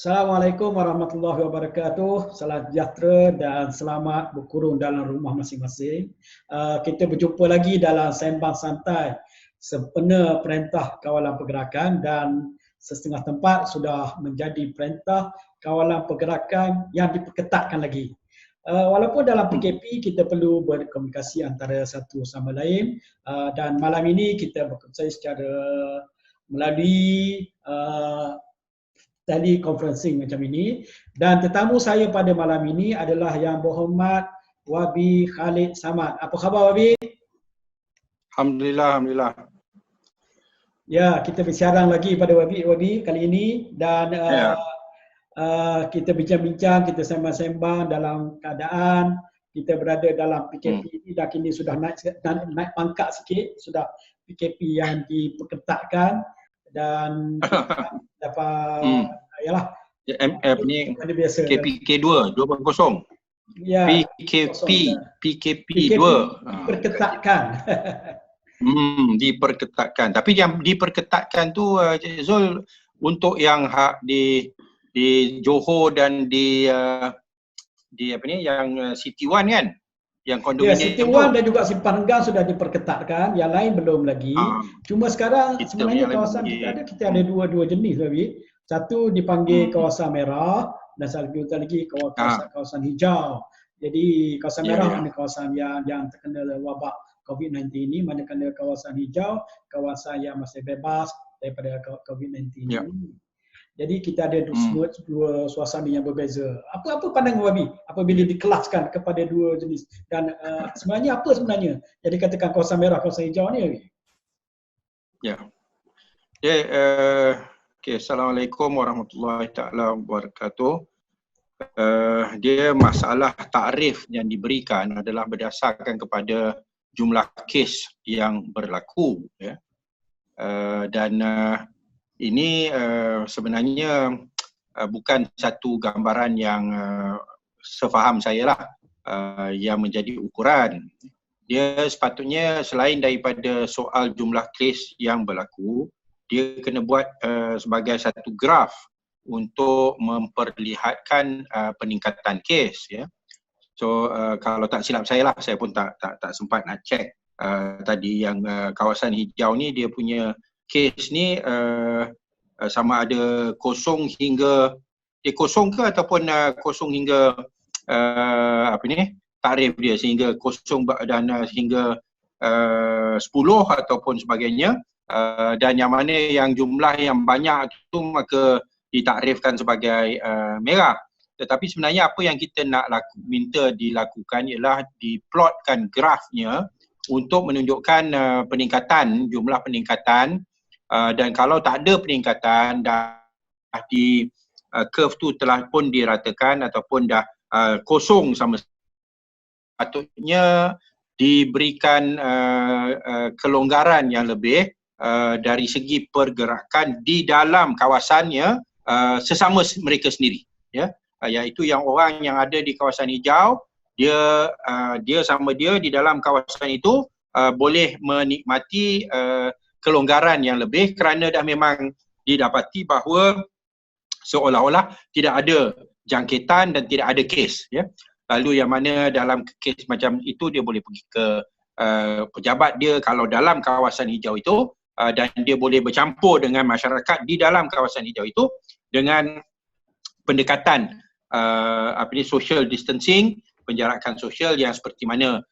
Assalamualaikum warahmatullahi wabarakatuh. Salam sejahtera dan selamat berkurung dalam rumah masing-masing. Kita berjumpa lagi dalam Sembang Santai sempena Perintah Kawalan Pergerakan dan setengah tempat sudah menjadi Perintah Kawalan Pergerakan yang diperketatkan lagi. Walaupun dalam PKP kita perlu berkomunikasi antara satu sama lain, dan malam ini kita berkongsi secara melalui teleconferencing macam ini, dan tetamu saya pada malam ini adalah Yang Berhormat Wabi Khalid Samad. Apa khabar Wabi? Alhamdulillah. Ya, kita bersiaran lagi pada Wabi kali ini dan kita bincang-bincang, kita sembang-sembang dalam keadaan kita berada dalam PKP ini dan kini sudah naik pangkat sikit, sudah PKP yang diperketatkan dan dapat yalah MF ni PKP2 2.0. Ya, PKP 2 diperketatkan. Diperketatkan. Tapi yang diperketatkan tu Cik Zul untuk yang hak di Johor dan di apa ni yang City One kan? Yang kondominium. Ya, City One dan juga Simpang Enggang sudah diperketatkan, yang lain belum lagi. Cuma sekarang sebenarnya kawasan kita ada dua jenis Wabi. Satu dipanggil kawasan merah dan satu lagi kawasan hijau. Jadi kawasan merah mana kawasan yang terkena wabak COVID-19 ini, manakala kawasan hijau kawasan yang masih bebas daripada COVID-19 ini. Jadi kita ada dua suasana yang berbeza. Apa pandangan Wabi apabila dikelaskan kepada dua jenis dan sebenarnya apa sebenarnya yang dikatakan kawasan merah, kawasan hijau ni Wabi? Ya. Okay, Assalamualaikum warahmatullahi taala wabarakatuh. Dia masalah takrif yang diberikan adalah berdasarkan kepada jumlah kes yang berlaku, ya. Dan ini sebenarnya bukan satu gambaran yang sefaham saya lah yang menjadi ukuran. Dia sepatutnya selain daripada soal jumlah kes yang berlaku, dia kena buat sebagai satu graf untuk memperlihatkan peningkatan kes, ya. So kalau tak silap saya lah, saya pun tak sempat nak cek tadi yang kawasan hijau ni dia punya kes ni sama ada kosong ke ataupun kosong hingga tarif dia sehingga kosong dan hingga 10 ataupun sebagainya, dan yang mana yang jumlah yang banyak itu maka ditakrifkan sebagai merah. Tetapi sebenarnya apa yang kita nak minta dilakukan ialah diplotkan grafnya untuk menunjukkan jumlah peningkatan. Dan kalau tak ada peningkatan, dah di curve tu telah pun diratakan ataupun dah kosong sama, patutnya diberikan kelonggaran yang lebih dari segi pergerakan di dalam kawasannya sesama mereka sendiri, ya. Iaitu yang orang yang ada di kawasan hijau, dia sama dia di dalam kawasan itu boleh menikmati kelonggaran yang lebih kerana dah memang didapati bahawa seolah-olah tidak ada jangkitan dan tidak ada kes, ya. Lalu yang mana dalam kes macam itu dia boleh pergi ke pejabat dia kalau dalam kawasan hijau itu, dan dia boleh bercampur dengan masyarakat di dalam kawasan hijau itu dengan pendekatan social distancing, penjarakan sosial yang seperti mana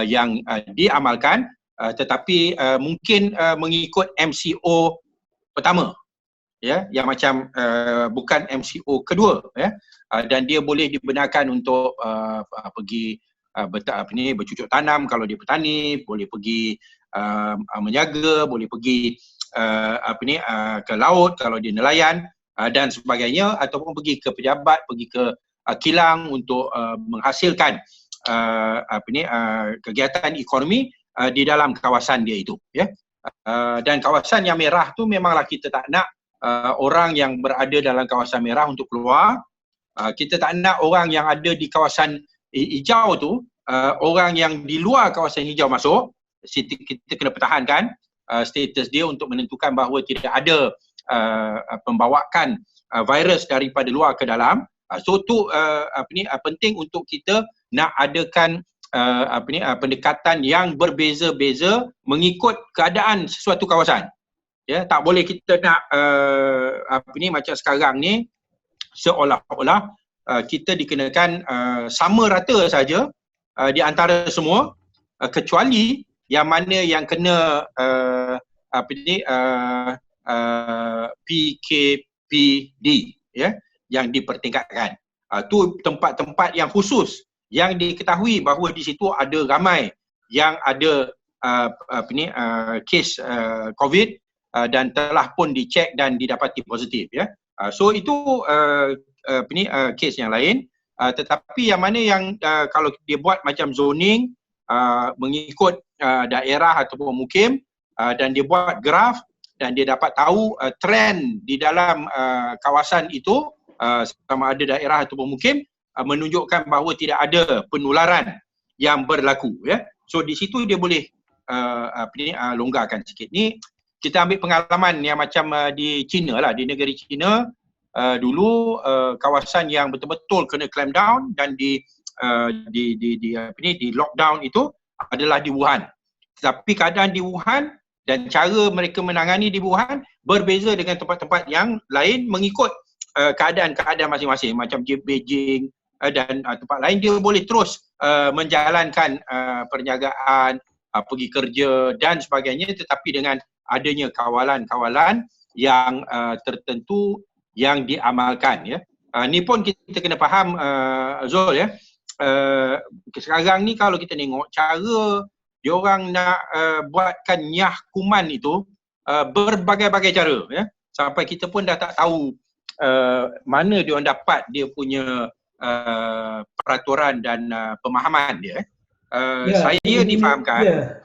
yang diamalkan, tetapi mungkin mengikut MCO pertama, ya, yang macam bukan MCO kedua, ya. Dan dia boleh dibenarkan untuk pergi bercucuk tanam kalau dia petani, boleh pergi menjaga, boleh pergi ke laut kalau dia nelayan dan sebagainya, ataupun pergi ke pejabat, pergi ke kilang untuk menghasilkan kegiatan ekonomi di dalam kawasan dia itu, ya. Dan kawasan yang merah tu memanglah kita tak nak orang yang berada dalam kawasan merah untuk keluar. Kita tak nak orang yang ada di kawasan hijau tu, orang yang di luar kawasan hijau masuk. Kita kena pertahankan status dia untuk menentukan bahawa tidak ada pembawaan virus daripada luar ke dalam. So tu penting untuk kita nak adakan pendekatan yang berbeza-beza mengikut keadaan sesuatu kawasan. Ya, tak boleh kita nak macam sekarang ni seolah-olah kita dikenakan sama rata saja di antara semua, kecuali yang mana yang kena PKPD, ya, yang dipertingkatkan. Tu tempat-tempat yang khusus yang diketahui bahawa di situ ada ramai yang ada kes COVID dan telah pun dicek dan didapati positif, ya. So itu kes yang lain. Tetapi yang mana yang kalau dia buat macam zoning mengikut daerah ataupun mukim, dan dia buat graf dan dia dapat tahu trend di dalam kawasan itu, sama ada daerah ataupun mukim, menunjukkan bahawa tidak ada penularan yang berlaku, ya. So di situ dia boleh longgarkan sikit. Ni kita ambil pengalaman yang macam di China lah, di negeri China. Dulu kawasan yang betul-betul kena clamp down dan di lockdown itu adalah di Wuhan. Tetapi keadaan di Wuhan dan cara mereka menangani di Wuhan berbeza dengan tempat-tempat yang lain mengikut keadaan-keadaan masing-masing. Macam Beijing dan tempat lain, dia boleh terus menjalankan perniagaan, pergi kerja dan sebagainya, tetapi dengan adanya kawalan-kawalan yang tertentu yang diamalkan, ya. Ni pun kita kena faham, Zul, ya. Sekarang ni kalau kita tengok cara diorang nak buatkan nyah kuman itu berbagai-bagai cara, ya. Sampai kita pun dah tak tahu mana diorang dapat dia punya peraturan dan pemahaman dia. Saya difahamkan.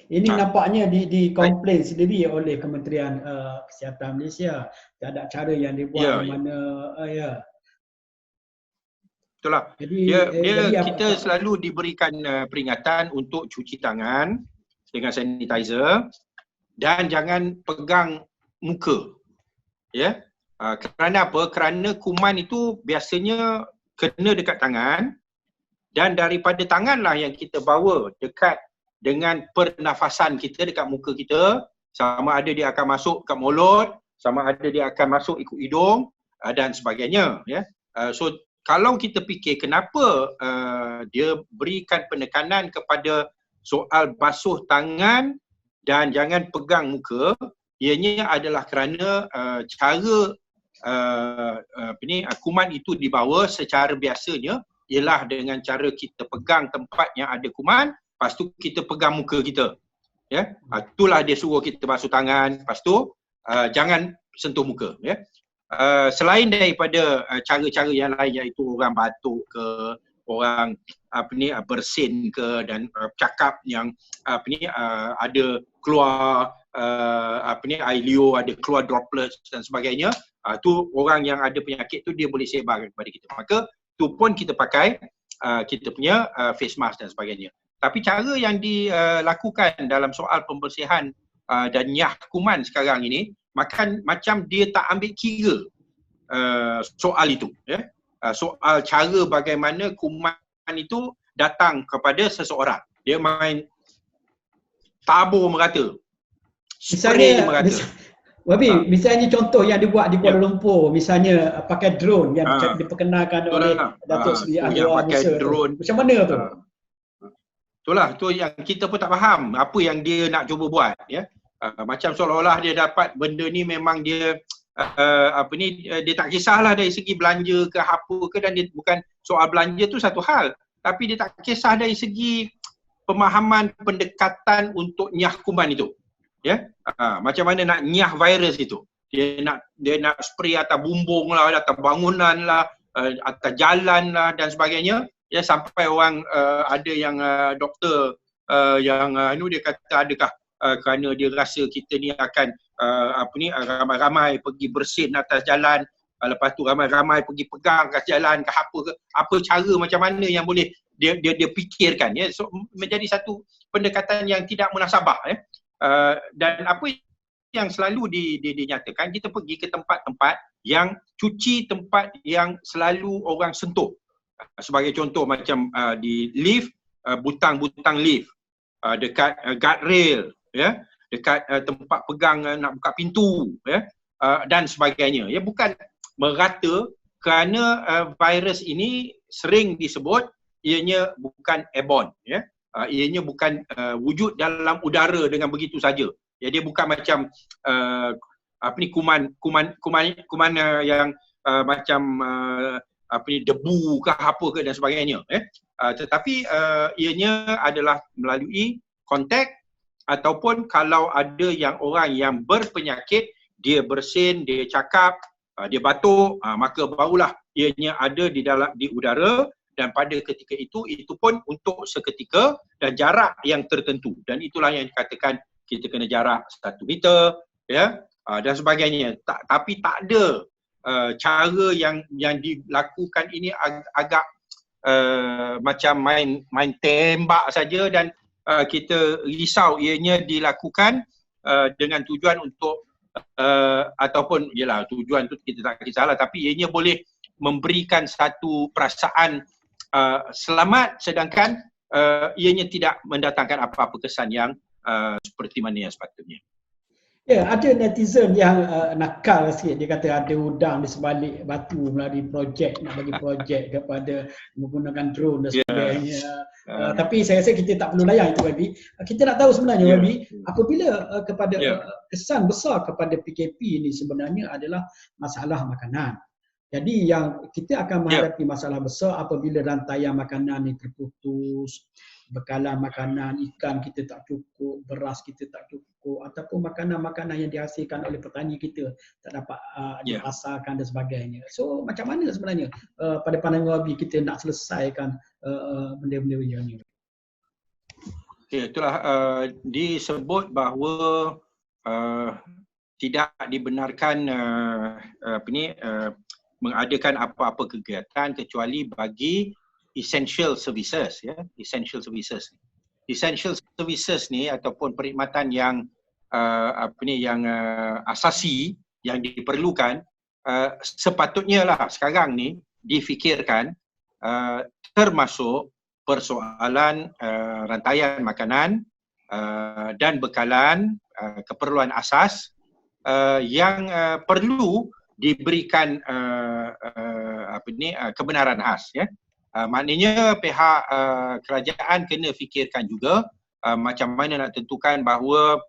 Ini nampaknya dikomplain sendiri oleh Kementerian Kesihatan Malaysia. Tak ada cara yang dibuat di mana betul lah. Kita selalu diberikan peringatan untuk cuci tangan dengan sanitizer dan jangan pegang muka. Ya. Kerana apa? Kerana kuman itu biasanya kena dekat tangan, dan daripada tanganlah yang kita bawa dekat dengan pernafasan kita dekat muka kita, sama ada dia akan masuk ke mulut, sama ada dia akan masuk ikut hidung dan sebagainya, ya. So kalau kita fikir kenapa dia berikan penekanan kepada soal basuh tangan dan jangan pegang muka, ianya adalah kerana cara kuman itu dibawa secara biasanya ialah dengan cara kita pegang tempat yang ada kuman, lepas tu kita pegang muka kita, ya. Itulah dia suruh kita basuh tangan, lepas tu jangan sentuh muka, ya. Selain daripada cara-cara yang lain, iaitu orang batuk ke, orang bersin ke, dan cakap yang ada keluar air liur, ada keluar droplets dan sebagainya, tu orang yang ada penyakit tu dia boleh sebarkan kepada kita. Maka tu pun kita pakai kita punya face mask dan sebagainya. Tapi cara yang dilakukan dalam soal pembersihan dan nyah kuman sekarang ini, macam dia tak ambil kira soal itu, ya. Soal cara bagaimana kuman itu datang kepada seseorang. Dia main tabur merata, spray je merata. Misalnya contoh yang dibuat di Kuala Lumpur, misalnya pakai drone yang diperkenalkan oleh Datuk Seri Anwar Musa. Macam mana tu? Itulah, tu yang kita pun tak faham apa yang dia nak cuba buat, ya. Macam seolah-olah dia dapat benda ni memang dia dia tak kisahlah dari segi belanja ke apa ke, dan dia bukan soal belanja tu satu hal, tapi dia tak kisah dari segi pemahaman pendekatan untuk nyah kuman itu, ya. Macam mana nak nyah virus itu. Dia nak spray atas bumbung lah, atas bangunan lah, atas jalan lah dan sebagainya. Ya, sampai orang ada yang doktor yang dia kata adakah kerana dia rasa kita ni akan ramai-ramai pergi bersin atas jalan, lepas tu ramai-ramai pergi pegang atas jalan ke apa cara macam mana yang boleh dia fikirkan, ya. So menjadi satu pendekatan yang tidak munasabah, ya. Dan apa yang selalu dinyatakan, kita pergi ke tempat-tempat yang cuci tempat yang selalu orang sentuh. Sebagai contoh macam di lift, butang-butang lift, dekat guardrail, ya, dekat tempat pegang nak buka pintu, ya, dan sebagainya. Ya, bukan merata kerana virus ini sering disebut ianya bukan airborne, ya. Ianya bukan wujud dalam udara dengan begitu saja. Ya, dia bukan macam kuman yang macam debu ke apa ke dan sebagainya, tetapi ianya adalah melalui kontak ataupun kalau ada yang orang yang berpenyakit, dia bersin, dia cakap, dia batuk, maka barulah ianya ada di udara, dan pada ketika itu pun untuk seketika dan jarak yang tertentu, dan itulah yang dikatakan kita kena jarak 1 meter, ya, dan sebagainya. Tapi tak ada cara yang dilakukan ini agak macam main tembak saja, dan kita risau ianya dilakukan dengan tujuan untuk ataupun yalah tujuan tu kita tak kisahlah, tapi ianya boleh memberikan satu perasaan selamat, sedangkan ianya tidak mendatangkan apa-apa kesan yang seperti mana yang sepatutnya. Ya, ada netizen yang nakal sikit. Dia kata ada udang di sebalik batu melalui projek, nak bagi projek kepada menggunakan drone dan sebagainya. Tapi saya rasa kita tak perlu layan itu, Wabi. Kita nak tahu sebenarnya, Wabi, apabila kepada kesan besar kepada PKP ini sebenarnya adalah masalah makanan. Jadi yang kita akan menghadapi masalah besar apabila rantaian makanan ini terputus, bekalan makanan, ikan kita tak cukup, beras kita tak cukup, ataupun makanan-makanan yang dihasilkan oleh petani kita tak dapat dipasarkan dan sebagainya. So macam mana sebenarnya pada pandangan Wabi kita nak selesaikan benda-benda yang ini? Okay, itulah disebut bahawa tidak dibenarkan mengadakan apa-apa kegiatan kecuali bagi essential services, ya, essential services. Essential services ni ataupun perkhidmatan yang asasi yang diperlukan, sepatutnya lah sekarang ni difikirkan, termasuk persoalan rantaian makanan dan bekalan, keperluan asas yang perlu diberikan kebenaran khas, ya. Maknanya pihak kerajaan kena fikirkan juga macam mana nak tentukan bahawa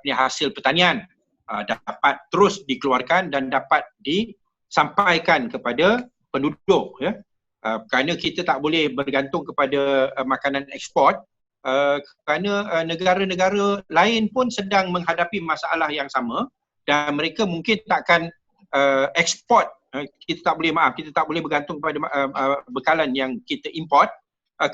hasil pertanian dapat terus dikeluarkan dan dapat disampaikan kepada penduduk, ya. Kerana kita tak boleh bergantung kepada makanan ekspor, kerana negara-negara lain pun sedang menghadapi masalah yang sama dan mereka mungkin takkan ekspor. Kita tak boleh bergantung kepada bekalan yang kita import,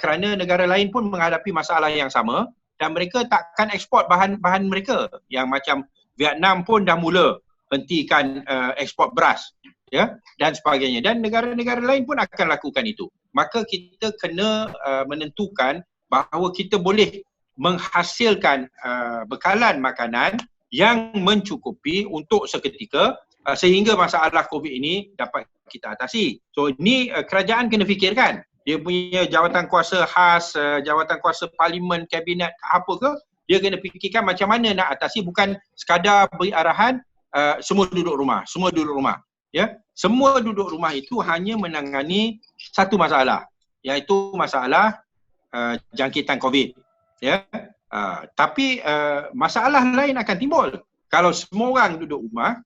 kerana negara lain pun menghadapi masalah yang sama dan mereka takkan ekspor bahan-bahan mereka, yang macam Vietnam pun dah mula hentikan ekspor beras, ya, dan sebagainya, dan negara-negara lain pun akan lakukan itu. Maka kita kena menentukan bahawa kita boleh menghasilkan bekalan makanan yang mencukupi untuk seketika sehingga masalah COVID ini dapat kita atasi. So ini kerajaan kena fikirkan. Dia punya jawatan kuasa khas, jawatan kuasa parlimen, kabinet, apa ke, dia kena fikirkan macam mana nak atasi, bukan sekadar beri arahan semua duduk rumah, ya. Semua duduk rumah itu hanya menangani satu masalah, iaitu masalah jangkitan COVID, ya. Tapi masalah lain akan timbul. Kalau semua orang duduk rumah,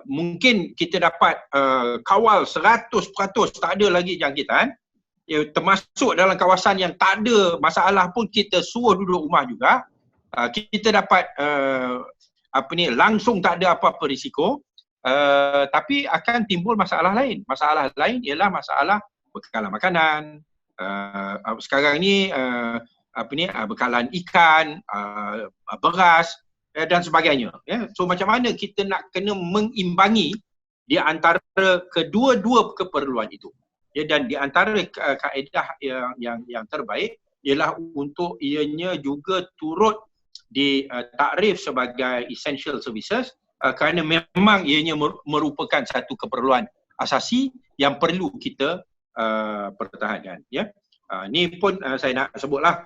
mungkin kita dapat kawal 100% tak ada lagi jangkitan, ya, termasuk dalam kawasan yang tak ada masalah pun kita suruh duduk rumah juga, kita dapat langsung tak ada apa-apa risiko, tapi akan timbul masalah lain. Masalah lain ialah masalah bekalan makanan, sekarang ni bekalan ikan, beras dan sebagainya, ya. So macam mana kita nak kena mengimbangi di antara kedua-dua keperluan itu, ya, dan di antara kaedah yang terbaik ialah untuk ianya juga turut ditakrif sebagai essential services kerana memang ianya merupakan satu keperluan asasi yang perlu kita pertahankan, ya. Ni pun saya nak sebutlah,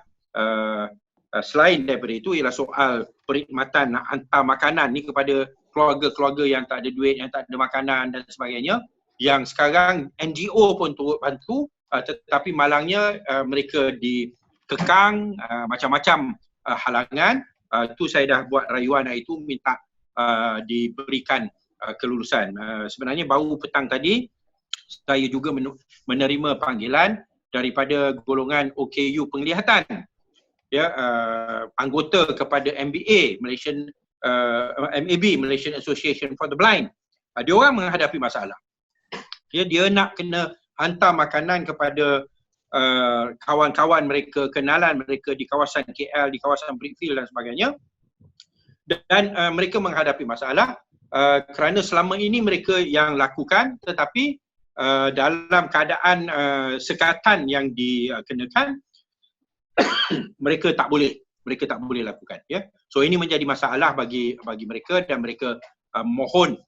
selain daripada itu ialah soal perkhidmatan nak hantar makanan ni kepada keluarga-keluarga yang tak ada duit, yang tak ada makanan dan sebagainya, yang sekarang NGO pun turut bantu, tetapi malangnya mereka dikekang macam-macam halangan. Tu saya dah buat rayuan hari itu, minta diberikan kelulusan. Sebenarnya baru petang tadi saya juga menerima panggilan daripada golongan OKU penglihatan, ya, anggota kepada MBA Malaysian MAB, Malaysian Association for the Blind. Dia orang menghadapi masalah. Dia nak kena hantar makanan kepada kawan-kawan mereka, kenalan mereka di kawasan KL, di kawasan Brickfield dan sebagainya. Dan mereka menghadapi masalah kerana selama ini mereka yang lakukan, tetapi dalam keadaan sekatan yang dikenakan mereka tak boleh lakukan, ya. So ini menjadi masalah bagi mereka, dan mereka mohon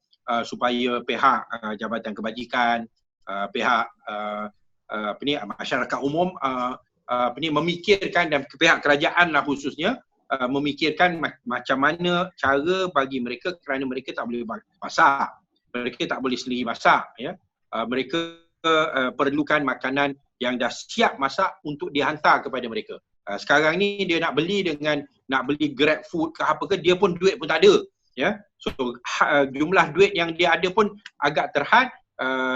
supaya pihak Jabatan Kebajikan, pihak masyarakat umum memikirkan, dan pihak kerajaan lah khususnya memikirkan macam mana cara bagi mereka, kerana mereka tak boleh masak, mereka tak boleh sendiri masak, ya. Mereka perlukan makanan yang dah siap masak untuk dihantar kepada mereka. Sekarang ni dia nak beli Grab food ke apa ke, dia pun duit pun tak ada, ya. So jumlah duit yang dia ada pun agak terhad.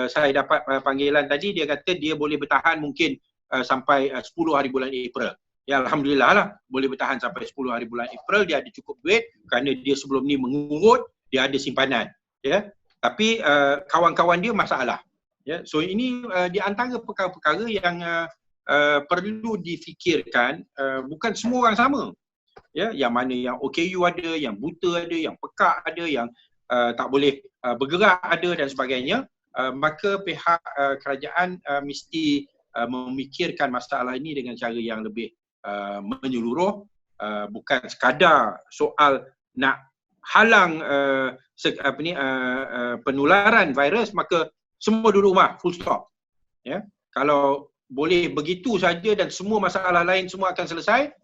Saya dapat panggilan tadi, dia kata dia boleh bertahan mungkin sampai 10 hari bulan April. Ya, alhamdulillah lah boleh bertahan sampai 10 hari bulan April. Dia ada cukup duit kerana dia sebelum ni mengurut, dia ada simpanan, ya. Tapi kawan-kawan dia masalah, ya. So ini di antara perkara-perkara yang perlu difikirkan. Bukan semua orang sama, ya. Yang mana yang OKU ada, yang buta ada, yang pekak ada, yang tak boleh bergerak ada dan sebagainya. Maka pihak kerajaan mesti memikirkan masalah ini dengan cara yang lebih menyeluruh, bukan sekadar soal nak halang penularan virus, maka semua duduk rumah, full stop, ya. Kalau boleh begitu saja dan semua masalah lain semua akan selesai,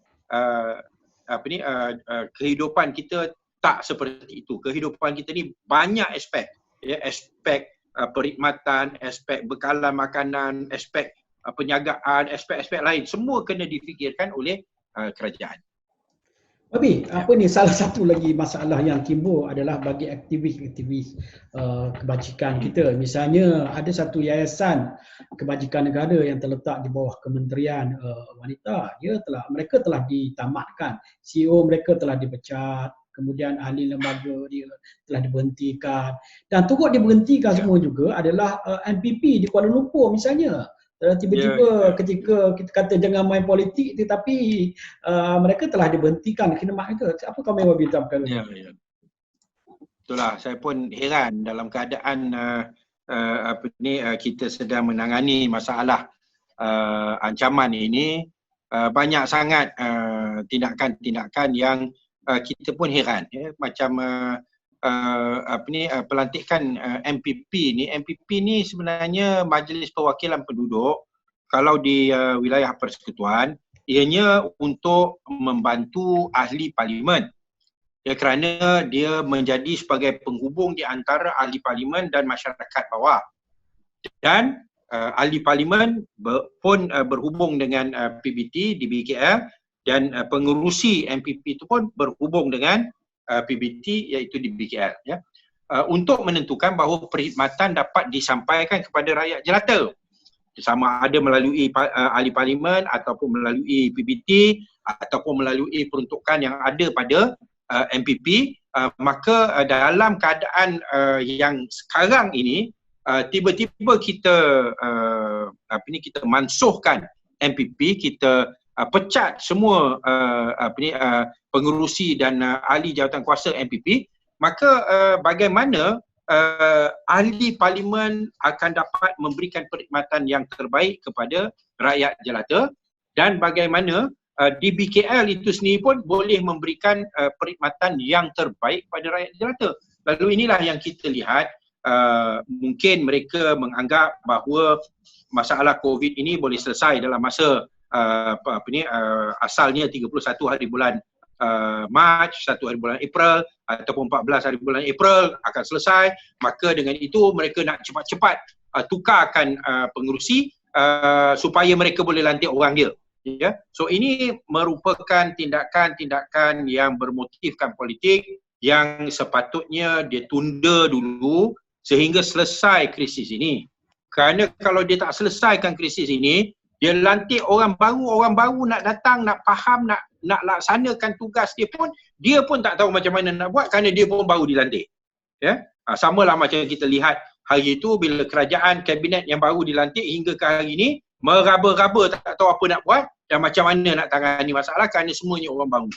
kehidupan kita tak seperti itu. Kehidupan kita ni banyak aspek, ya, aspek perkhidmatan, aspek bekalan makanan, aspek penjagaan, aspek-aspek lain, semua kena difikirkan oleh kerajaan. Tapi apa ni, salah satu lagi masalah yang timbul adalah bagi aktivis-aktivis kebajikan kita. Misalnya ada satu yayasan kebajikan negara yang terletak di bawah Kementerian Wanita. Mereka telah ditamatkan, CEO mereka telah dipecat, kemudian ahli lembaga dia telah diberhentikan, dan turut diberhentikan semua juga adalah MPP di Kuala Lumpur misalnya. Tiba-tiba ketika kita kata jangan main politik, tetapi mereka telah diberhentikan khidmat mereka. Apa kau mahu beritahu perkara ini? Ya. Itulah, saya pun heran dalam keadaan kita sedang menangani masalah ancaman ini, banyak sangat tindakan-tindakan yang kita pun heran, ya. Macam pelantikan MPP ni sebenarnya Majlis Perwakilan Penduduk. Kalau di wilayah persekutuan, ianya untuk membantu ahli parlimen, ya, kerana dia menjadi sebagai penghubung di antara ahli parlimen dan masyarakat bawah. Dan ahli parlimen pun berhubung dengan PBT di BKL, dan pengerusi MPP itu pun berhubung dengan PBT iaitu di BKL, ya. Untuk menentukan bahawa perkhidmatan dapat disampaikan kepada rakyat jelata, sama ada melalui ahli parlimen ataupun melalui PBT ataupun melalui peruntukan yang ada pada MPP. Maka dalam keadaan yang sekarang ini, tiba-tiba kita kita mansuhkan MPP, kita pecat semua pengerusi dan ahli jawatan kuasa MPP, maka bagaimana ahli parlimen akan dapat memberikan perkhidmatan yang terbaik kepada rakyat jelata, dan bagaimana di BKL itu sendiri pun boleh memberikan perkhidmatan yang terbaik pada rakyat jelata. Lalu inilah yang kita lihat, mungkin mereka menganggap bahawa masalah COVID ini boleh selesai dalam masa asalnya 31 hari bulan Mac, 1 hari bulan April ataupun 14 hari bulan April akan selesai. Maka dengan itu mereka nak cepat-cepat tukarkan pengerusi supaya mereka boleh lantik orang dia. Ya, so ini merupakan tindakan-tindakan yang bermotifkan politik yang sepatutnya dia tunda dulu sehingga selesai krisis ini. Kerana kalau dia tak selesaikan krisis ini, dia lantik orang baru nak datang, nak faham, nak laksanakan tugas dia pun tak tahu macam mana nak buat kerana dia pun baru dilantik. Ya, samalah macam kita lihat hari itu bila kerajaan kabinet yang baru dilantik hingga ke hari ini meraba-raba tak tahu apa nak buat dan macam mana nak tangani masalah kerana semuanya orang baru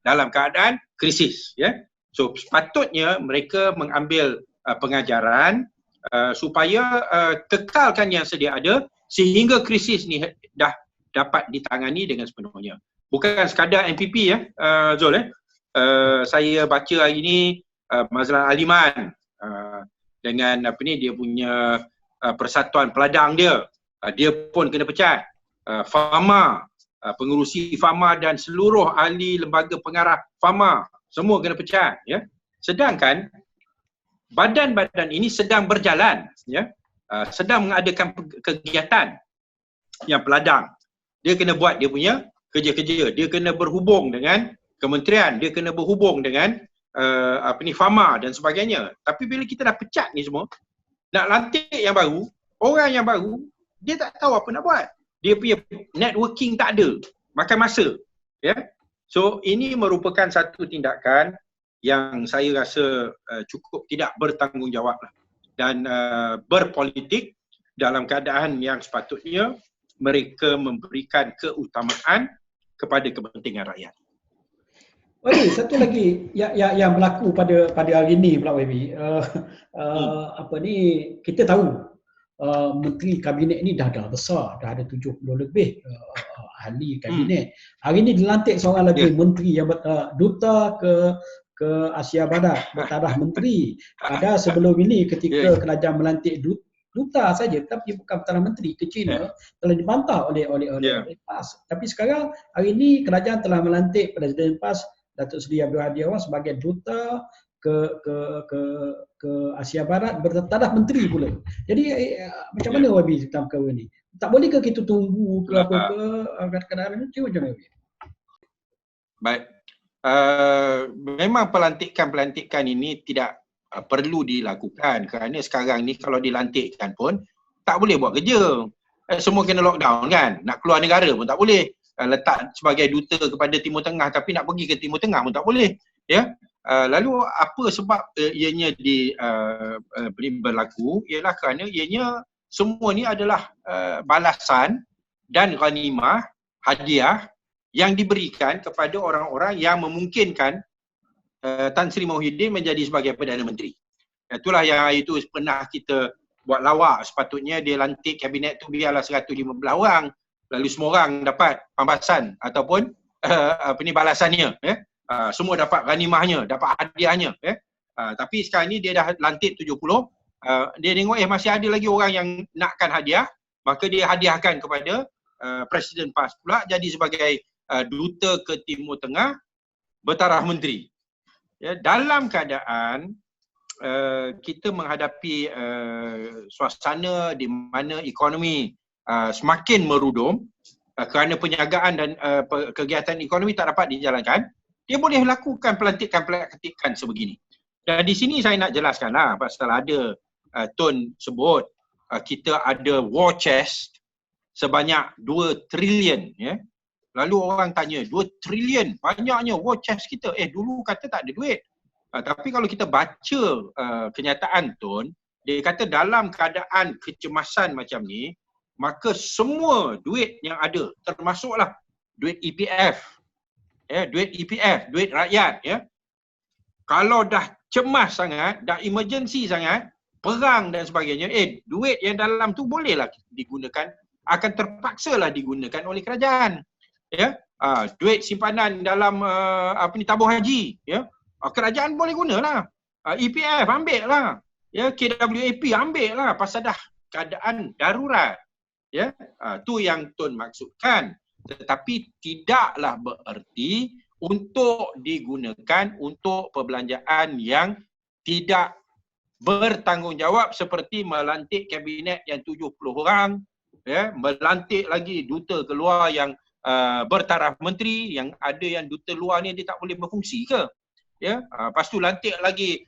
dalam keadaan krisis. Ya, so sepatutnya mereka mengambil pengajaran supaya kekalkan yang sedia ada sehingga krisis ni dah dapat ditangani dengan sepenuhnya. Bukan sekadar MPP ya, Zul saya baca hari ini Mazlan Aliman dengan dia punya persatuan peladang dia pun kena pecat. Fama, pengerusi Fama dan seluruh ahli lembaga pengarah Fama semua kena pecat ya. Sedangkan badan-badan ini sedang berjalan ya. Sedang mengadakan kegiatan yang peladang. Dia kena buat dia punya kerja-kerja, dia kena berhubung dengan kementerian, dia kena berhubung dengan Fama dan sebagainya. Tapi bila kita dah pecat ni semua, nak lantik yang baru, orang yang baru, dia tak tahu apa nak buat. Dia punya networking tak ada, makan masa. Ya. So ini merupakan satu tindakan yang saya rasa cukup tidak bertanggungjawab dan berpolitik dalam keadaan yang sepatutnya mereka memberikan keutamaan kepada kepentingan rakyat. Satu lagi yang berlaku pada hari ini pula YB. Kita tahu menteri kabinet ini dah besar, dah ada 70 lebih ahli kabinet. Hari ini dilantik seorang lagi menteri yang duta ke Asia Barat, bertaraf menteri. Pada sebelum ini ketika kerajaan melantik duta saja tapi bukan Perdana Menteri ke China telah dibantah oleh PAS. Tapi sekarang hari ini kerajaan telah melantik Presiden PAS Datuk Seri Abdul Hadi Awang sebagai duta ke Asia Barat bertaraf menteri pula. Jadi macam mana YB tentang perkara ni? Tak boleh ke kita tunggu ke apa ke kadang-kadang ni macam mana YB? Baik. Memang pelantikan ini tidak perlu dilakukan kerana sekarang ni kalau dilantikkan pun tak boleh buat kerja. Semua kena lockdown kan. Nak keluar negara pun tak boleh. Letak sebagai duta kepada Timur Tengah tapi nak pergi ke Timur Tengah pun tak boleh. Ya. Lalu apa sebab ianya berlaku ialah kerana ianya semua ni adalah balasan dan ghanimah, hadiah yang diberikan kepada orang-orang yang memungkinkan Tan Sri Muhyiddin menjadi sebagai Perdana Menteri. Itulah yang itu pernah kita buat lawak, sepatutnya dia lantik kabinet tu biarlah 115 orang, lalu semua orang dapat pambasan ataupun balasannya. Semua dapat ghanimahnya, dapat hadiahnya. Tapi sekarang ni dia dah lantik 70, dia tengok masih ada lagi orang yang nakkan hadiah, maka dia hadiahkan kepada Presiden PAS pula jadi sebagai duta ke Timur Tengah bertaraf menteri. Ya, dalam keadaan kita menghadapi suasana di mana ekonomi semakin merudum kerana penjagaan dan kegiatan ekonomi tak dapat dijalankan, dia boleh lakukan pelantikan sebegini. Dan di sini saya nak jelaskanlah pasal ada Tun sebut kita ada war chest sebanyak 2 trilion ya. Lalu orang tanya 2 trilion banyaknya war chest kita. Dulu kata tak ada duit. Tapi kalau kita baca kenyataan Tun, dia kata dalam keadaan kecemasan macam ni, maka semua duit yang ada termasuklah duit EPF. Duit EPF, duit rakyat ya. Kalau dah cemas sangat, dah emergency sangat, perang dan sebagainya, duit yang dalam tu bolehlah digunakan, akan terpaksalah digunakan oleh kerajaan. Ya, duit simpanan dalam tabung haji, ya, kerajaan boleh gunalah. EPF ambil lah, ya, KWAP ambil lah pasal dah keadaan darurat, ya. Tu yang Tun maksudkan. Tetapi tidaklah bererti untuk digunakan untuk perbelanjaan yang tidak bertanggungjawab seperti melantik kabinet yang 70 orang, ya, melantik lagi duta keluar yang bertaraf menteri, yang ada yang duta luar ni dia tak boleh berfungsi ke? Ya, lepas tu lantik lagi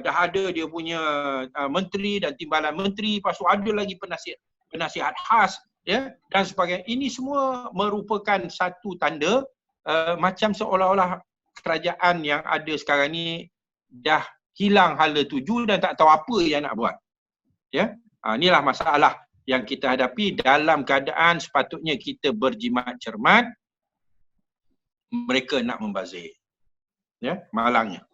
dah ada dia punya menteri dan timbalan menteri, lepas tu ada lagi penasihat khas, ya, dan sebagainya. Ini semua merupakan satu tanda macam seolah-olah kerajaan yang ada sekarang ni dah hilang hala tuju dan tak tahu apa yang nak buat. Ya, inilah masalah yang kita hadapi dalam keadaan sepatutnya kita berjimat cermat. Mereka nak membazir. Ya, malangnya.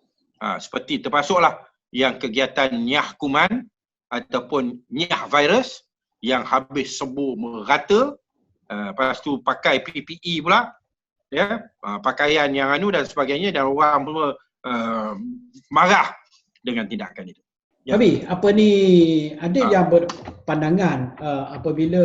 Seperti termasuklah yang kegiatan Nyah Kuman ataupun Nyah Virus yang habis sebur merata, lepas tu pakai PPE pula, ya, pakaian yang dan sebagainya, dan orang semua marah dengan tindakan itu. Ya. Tapi apa ni, ada yang berpandangan apabila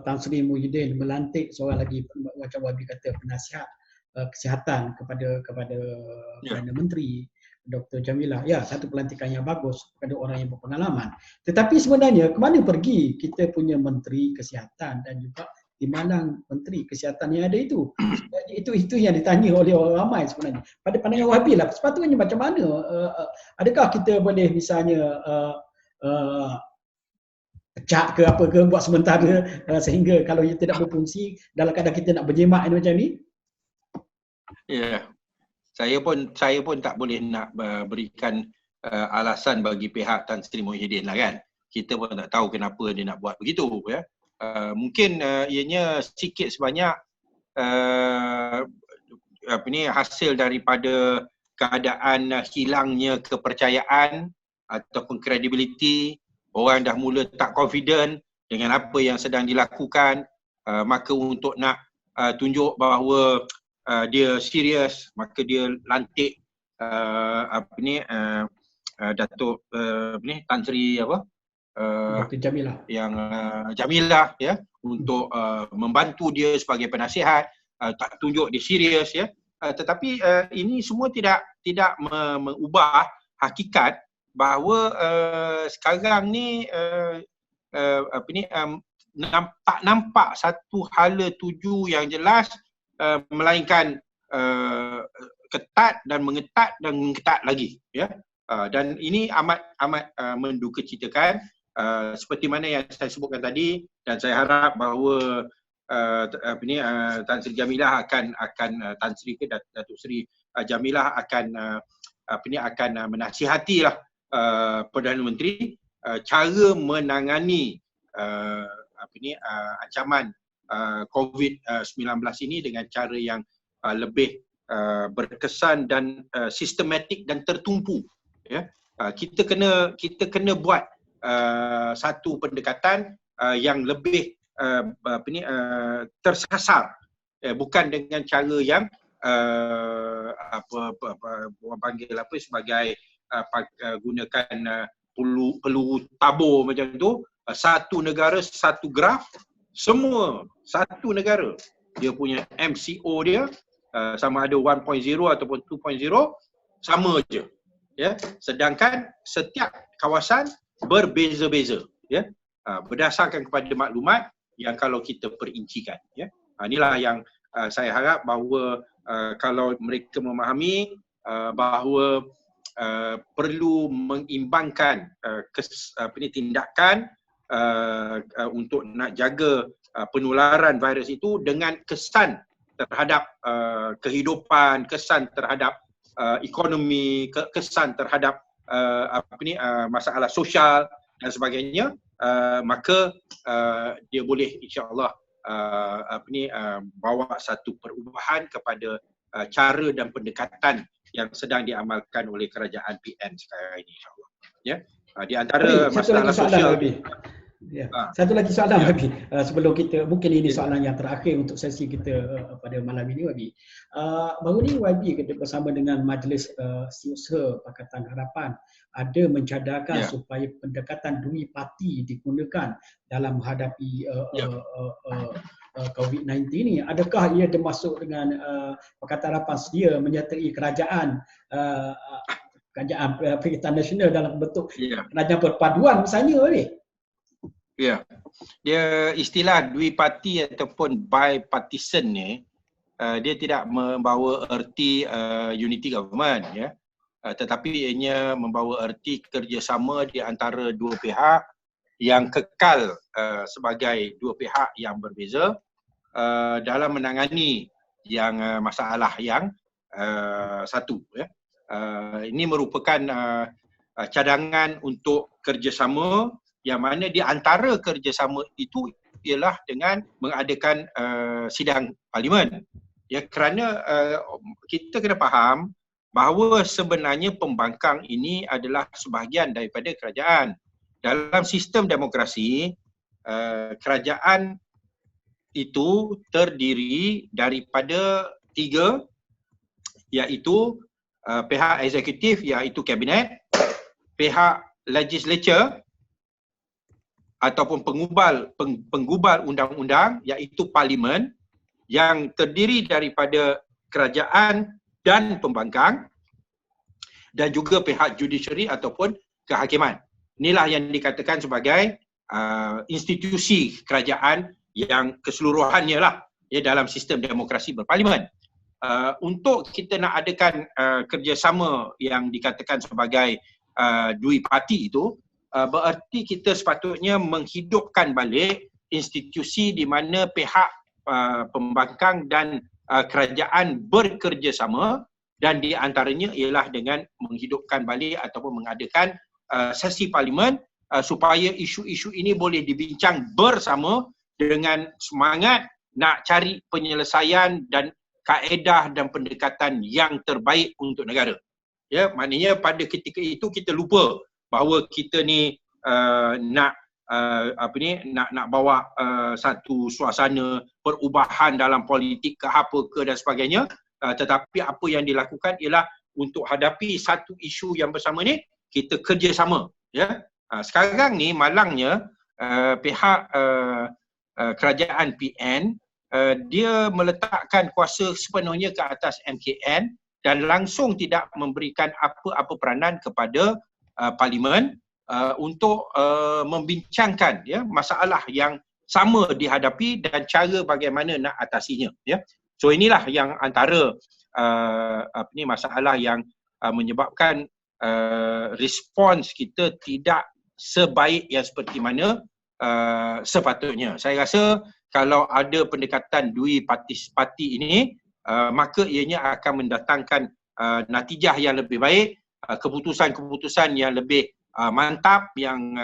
Tan Sri Muhyiddin melantik seorang lagi, macam Wabi kata, penasihat kesihatan kepada Perdana Menteri Dr. Jamilah, ya, satu pelantikan yang bagus kepada orang yang berpengalaman. Tetapi sebenarnya ke mana pergi kita punya Menteri Kesihatan dan juga timbalan Menteri Kesihatan yang ada itu? Itu yang ditanya oleh orang ramai sebenarnya. Pada pandangan Wabi lah, sepatutnya macam mana? Adakah kita boleh misalnya pecat ke apa ke, buat sementara sehingga kalau ia tidak berfungsi dalam keadaan kita nak berjimat macam ni? Ya, saya pun tak boleh nak berikan alasan bagi pihak Tan Sri Muhyiddin lah kan. Kita pun tak tahu kenapa dia nak buat begitu, ya. Mungkin ianya sikit sebanyak hasil daripada keadaan hilangnya kepercayaan ataupun kredibiliti. Orang dah mula tak confident dengan apa yang sedang dilakukan, maka untuk nak tunjuk bahawa dia serius, maka dia lantik Datuk Tan Sri Dr. Jamilah, yang Jamilah, ya, untuk membantu dia sebagai penasihat, tak tunjuk dia serius, ya. Tetapi ini semua tidak mengubah hakikat bahawa sekarang ni tak nampak satu hala tuju yang jelas, melainkan ketat dan mengetat lagi, ya. Dan ini amat mendukacitakan, seperti mana yang saya sebutkan tadi, dan saya harap bahawa Tan Sri Jamilah akan Tan Sri ke Datuk Sri Jamilah akan menasihatilah Perdana Menteri cara menangani ancaman COVID-19 ini dengan cara yang lebih berkesan dan sistematik dan tertumpu, ya. Kita kena buat satu pendekatan yang lebih tersasar, bukan dengan cara yang orang panggil sebagai gunakan peluru tabur macam tu. Satu negara satu graf, semua satu negara dia punya MCO dia, sama ada 1.0 ataupun 2.0 sama je, ya. Sedangkan setiap kawasan berbeza-beza, ya, berdasarkan kepada maklumat yang kalau kita perincikan, ya. Inilah yang saya harap bahawa kalau mereka memahami bahawa perlu mengimbangkan tindakan untuk nak jaga penularan virus itu dengan kesan terhadap kehidupan, kesan terhadap ekonomi, kesan terhadap masalah sosial dan sebagainya, maka dia boleh insya-Allah bawa satu perubahan kepada cara dan pendekatan yang sedang diamalkan oleh kerajaan PN sekarang ini, insya-Allah, ya. Di antara masalah sosial, Ya. Satu lagi soalan Wabi, sebelum kita, mungkin ini soalan yang terakhir untuk sesi kita pada malam ini Wabi. Baru ni Wabi bersama dengan Majlis Setiausaha Pakatan Harapan ada mencadangkan supaya pendekatan dui parti digunakan dalam menghadapi COVID-19 ni. Adakah ia termasuk dengan Pakatan Harapan sedia menyertai kerajaan Pakatan Nasional dalam bentuk kerajaan perpaduan misalnya Wabi? Ya, dia istilah dui parti ataupun bipartisan ni, dia tidak membawa erti unity government, ya, tetapi ianya membawa erti kerjasama di antara dua pihak yang kekal sebagai dua pihak yang berbeza dalam menangani yang masalah yang satu. Ya. Ini merupakan cadangan untuk kerjasama yang mana di antara kerjasama itu ialah dengan mengadakan sidang parlimen. Ya, kerana kita kena faham bahawa sebenarnya pembangkang ini adalah sebahagian daripada kerajaan. Dalam sistem demokrasi, kerajaan itu terdiri daripada tiga, iaitu pihak eksekutif iaitu kabinet, pihak legislature ataupun penggubal undang-undang iaitu parlimen yang terdiri daripada kerajaan dan pembangkang, dan juga pihak judiciary ataupun kehakiman. Inilah yang dikatakan sebagai institusi kerajaan yang keseluruhannya lah ya dalam sistem demokrasi berparlimen. Untuk kita nak adakan kerjasama yang dikatakan sebagai dui parti itu, bererti kita sepatutnya menghidupkan balik institusi di mana pihak pembangkang dan kerajaan bekerjasama, dan di antaranya ialah dengan menghidupkan balik ataupun mengadakan sesi parlimen supaya isu-isu ini boleh dibincang bersama dengan semangat nak cari penyelesaian dan kaedah dan pendekatan yang terbaik untuk negara. Ya, maknanya pada ketika itu kita lupa bahawa kita ni nak bawa satu suasana perubahan dalam politik ke apa ke dan sebagainya, tetapi apa yang dilakukan ialah untuk hadapi satu isu yang bersama ni kita kerjasama, ya. Sekarang ni malangnya pihak kerajaan PN dia meletakkan kuasa sepenuhnya ke atas MKN dan langsung tidak memberikan apa-apa peranan kepada parlimen untuk membincangkan ya masalah yang sama dihadapi dan cara bagaimana nak atasinya, ya. So inilah yang antara masalah yang menyebabkan respons kita tidak sebaik yang seperti mana sepatutnya. Saya rasa kalau ada pendekatan dui parti ini, maka ianya akan mendatangkan natijah yang lebih baik, keputusan-keputusan yang lebih mantap, yang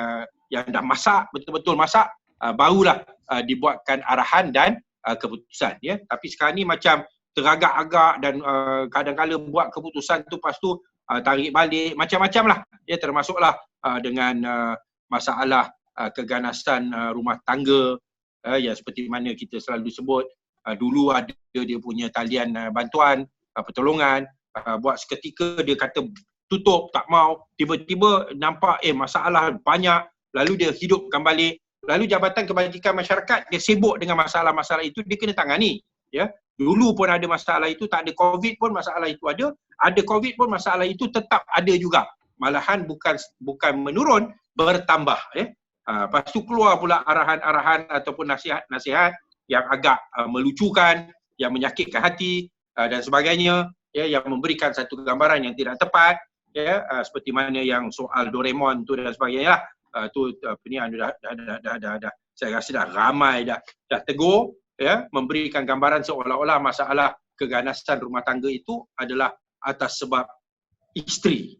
dah masak, betul-betul masak, barulah dibuatkan arahan dan keputusan, ya. Tapi sekarang ni macam teragak-agak dan kadang-kadang buat keputusan tu lepas tu tarik balik, macam-macam lah, ya, termasuklah dengan masalah keganasan rumah tangga, yang seperti mana kita selalu sebut, dulu ada dia punya talian bantuan, pertolongan, buat seketika dia kata tutup, tak mau, tiba-tiba nampak masalah banyak, lalu dia hidupkan balik, lalu Jabatan Kebajikan Masyarakat dia sibuk dengan masalah-masalah itu, dia kena tangani, ya. Dulu pun ada masalah itu, tak ada COVID pun masalah itu ada COVID pun masalah itu tetap ada juga, malahan bukan menurun, bertambah, ya. Lepas tu keluar pula arahan-arahan ataupun nasihat-nasihat yang agak melucukan, yang menyakitkan hati dan sebagainya, ya, yang memberikan satu gambaran yang tidak tepat, ya, seperti mana yang soal Doraemon tu dan sebagainya lah. Tu dah saya rasa dah ramai dah tegur, ya, memberikan gambaran seolah-olah masalah keganasan rumah tangga itu adalah atas sebab isteri.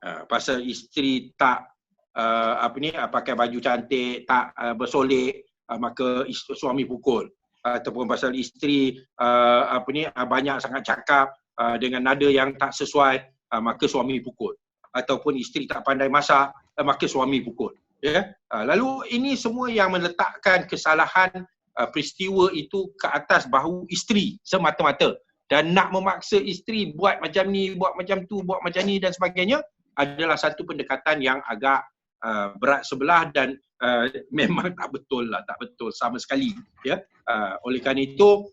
Pasal isteri tak pakai baju cantik, tak bersolek, maka suami pukul. Ataupun pasal isteri banyak sangat cakap dengan nada yang tak sesuai, maka suami pukul. Ataupun isteri tak pandai masak, maka suami pukul. Ya, lalu ini semua yang meletakkan kesalahan peristiwa itu ke atas bahu isteri semata-mata, dan nak memaksa isteri buat macam ni, buat macam tu, buat macam ni dan sebagainya adalah satu pendekatan yang agak berat sebelah dan memang tak betul lah, tak betul sama sekali. Ya, oleh kerana itu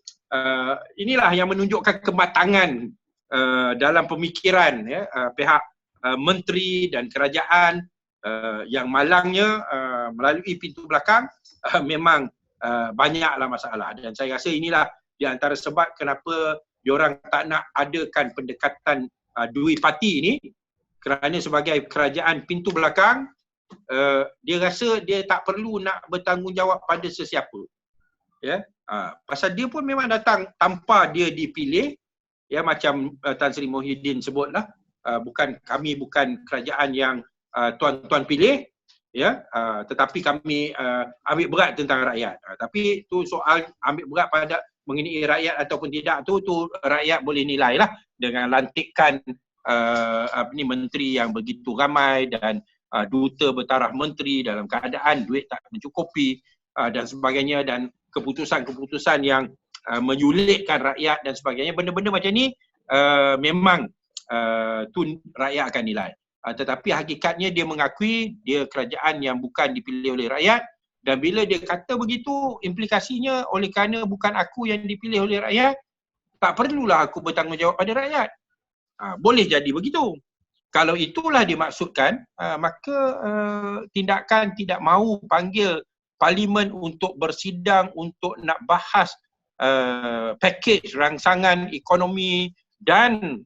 inilah yang menunjukkan kematangan dalam pemikiran ya, pihak menteri dan kerajaan. Yang malangnya melalui pintu belakang memang banyaklah masalah, dan saya rasa inilah di antara sebab kenapa diorang tak nak adakan pendekatan dui parti ini, kerana sebagai kerajaan pintu belakang dia rasa dia tak perlu nak bertanggungjawab pada sesiapa, ya. Pasal dia pun memang datang tanpa dia dipilih, ya, macam Tan Sri Muhyiddin sebutlah, kami bukan kerajaan yang tuan-tuan pilih, ya, tetapi kami ambil berat tentang rakyat. Tapi tu soal ambil berat pada mengenai rakyat ataupun tidak, tu rakyat boleh nilai lah dengan lantikan menteri yang begitu ramai dan duta bertaraf menteri dalam keadaan duit tak mencukupi dan sebagainya, dan keputusan-keputusan yang menyulitkan rakyat dan sebagainya. Benda-benda macam ni memang tu rakyat akan nilai. Tetapi hakikatnya dia mengakui dia kerajaan yang bukan dipilih oleh rakyat, dan bila dia kata begitu, implikasinya oleh kerana bukan aku yang dipilih oleh rakyat, tak perlulah aku bertanggungjawab pada rakyat. Boleh jadi begitu. Kalau itulah dimaksudkan, maka tindakan tidak mahu panggil parlimen untuk bersidang untuk nak bahas pakej rangsangan ekonomi dan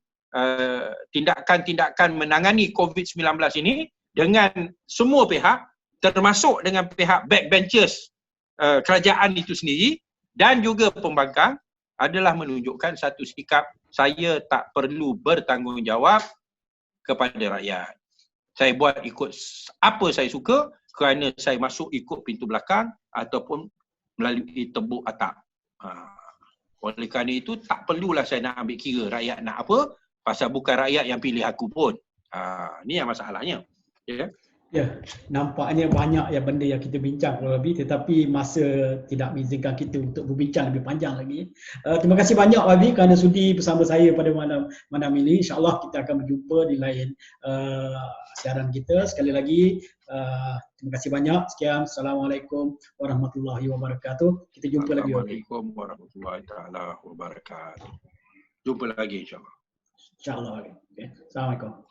tindakan-tindakan menangani COVID-19 ini dengan semua pihak, termasuk dengan pihak backbenchers kerajaan itu sendiri dan juga pembangkang, adalah menunjukkan satu sikap saya tak perlu bertanggungjawab kepada rakyat. Saya buat ikut apa saya suka kerana saya masuk ikut pintu belakang ataupun melalui tembok atap. Oleh kerana itu tak perlulah saya nak ambil kira rakyat nak apa, pasal bukan rakyat yang pilih aku pun. Ni yang masalahnya. Ya. Ya, nampaknya banyak yang benda yang kita bincang kurang lebih, tetapi masa tidak mengizinkan kita untuk berbincang lebih panjang lagi. Terima kasih banyak Wabi kerana sudi bersama saya pada malam ini. InsyaAllah kita akan berjumpa di lain siaran kita. Sekali lagi, terima kasih banyak. Sekian. Assalamualaikum warahmatullahi wabarakatuh. Kita jumpa lagi. Assalamualaikum warahmatullahi wabarakatuh. Jumpa lagi insyaAllah. InsyaAllah. Okay. Assalamualaikum.